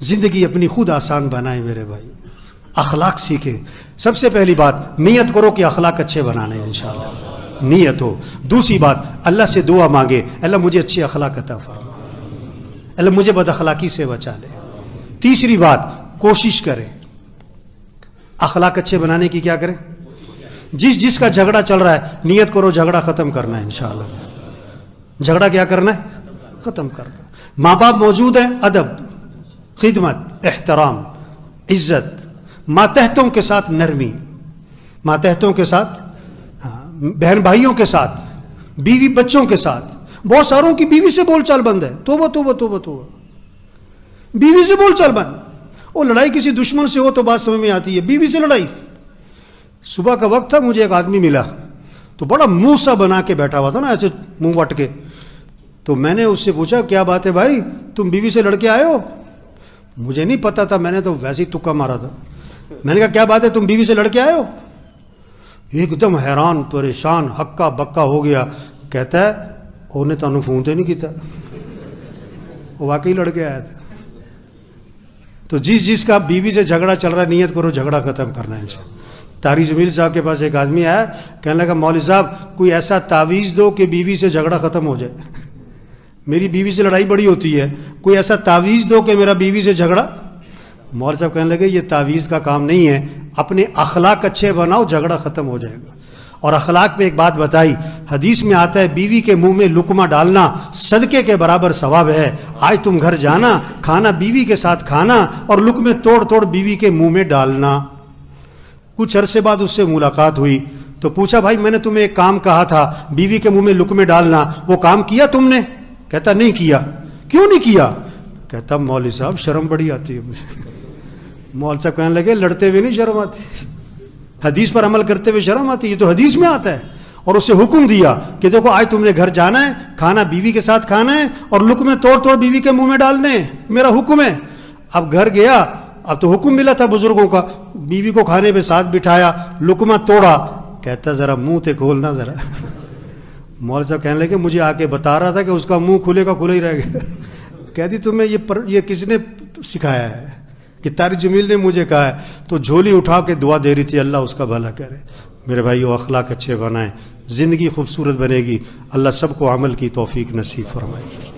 زندگی اپنی خود آسان بنائیں میرے بھائی، اخلاق سیکھیں. سب سے پہلی بات نیت کرو کہ اخلاق اچھے بنانے ہیں انشاءاللہ، نیت ہو. دوسری بات اللہ سے دعا مانگے، اللہ مجھے اچھی اخلاق عطا فرما، اللہ مجھے بد اخلاقی سے بچا لے. تیسری بات کوشش کریں اخلاق اچھے بنانے کی. کیا کریں؟ جس کا جھگڑا چل رہا ہے نیت کرو جھگڑا ختم کرنا ہے انشاءاللہ. جھگڑا کیا کرنا ہے؟ ختم کرنا. ماں باپ موجود ہیں، ادب، خدمت، احترام، عزت. ماتحتوں کے ساتھ نرمی، ماتحتوں کے ساتھ، بہن بھائیوں کے ساتھ، بیوی بچوں کے ساتھ. بہت ساروں کی بیوی سے بول چال بند ہے. توبہ توبہ توبہ توبہ، بیوی سے بول چال بند. وہ لڑائی کسی دشمن سے ہو تو بات سمجھ میں آتی ہے، بیوی سے لڑائی. صبح کا وقت تھا، مجھے ایک آدمی ملا تو بڑا منہ سا بنا کے بیٹھا ہوا تھا نا، ایسے منہ وٹ کے. تو میں نے اس سے پوچھا کیا بات ہے بھائی، تم بیوی سے لڑ کے آئے ہو؟ مجھے نہیں پتا تھا، میں نے تو ویسے ہی تکا مارا تھا. میں نے کہا کیا بات ہے، تم بیوی سے لڑ کے آئے ہو؟ ایک دم حیران پریشان ہکا بکا ہو گیا. کہتا ہے انہیں تانوں فون تے نہیں کیتا، وہ واقعی لڑ کے آیا تھا. تو جس کا بیوی سے جھگڑا چل رہا ہے نیت کرو جھگڑا ختم کرنا ہے انشاءاللہ. طاری جمیل صاحب کے پاس ایک آدمی آیا، کہنے لگا مولوی صاحب کوئی ایسا تعویذ دو کہ بیوی سے جھگڑا ختم ہو جائے، میری بیوی سے لڑائی بڑی ہوتی ہے، کوئی ایسا تعویذ دو کہ میرا بیوی سے جھگڑا. مولوی صاحب کہنے لگے یہ تعویذ کا کام نہیں ہے، اپنے اخلاق اچھے بناؤ جھگڑا ختم ہو جائے گا. اور اخلاق پہ ایک بات بتائی، حدیث میں آتا ہے بیوی کے منہ میں لقمہ ڈالنا صدقے کے برابر ثواب ہے. آج تم گھر جانا، کھانا بیوی کے ساتھ کھانا اور لقمے توڑ توڑ بیوی کے منہ میں ڈالنا. کچھ عرصے بعد اس سے ملاقات ہوئی تو پوچھا بھائی میں نے تمہیں ایک کام کہا تھا بیوی کے منہ میں لقمے ڈالنا، وہ کام کیا تم نے؟ کہتا نہیں کیا. کیوں نہیں کیا؟ کہتا مولوی صاحب شرم بڑی آتی ہے مجھے. مولوی صاحب کہنے لگے لڑتے ہوئے نہیں شرم آتی، حدیث پر عمل کرتے ہوئے شرم آتی. یہ تو حدیث میں آتا ہے. اور اسے حکم دیا کہ دیکھو آج تم نے گھر جانا ہے، کھانا بیوی کے ساتھ کھانا ہے اور لقمے توڑ توڑ بیوی کے منہ میں ڈالنے ہیں، میرا حکم ہے. اب گھر گیا، اب تو حکم ملا تھا بزرگوں کا، بیوی کو کھانے پہ ساتھ بٹھایا، لقمہ توڑا. کہتا ذرا منہ تے کھولنا ذرا. مولوی صاحب کہنے لگے مجھے آ کے بتا رہا تھا کہ اس کا منہ کھلے کا کھلا ہی رہ گیا. کہتی تمہیں یہ کس نے سکھایا ہے؟ کہ طاری جمیل نے مجھے کہا ہے. تو جھولی اٹھا کے دعا دے رہی تھی اللہ اس کا بھلا کرے. میرے بھائیو اخلاق اچھے بنائیں، زندگی خوبصورت بنے گی. اللہ سب کو عمل کی توفیق نصیب فرمائے.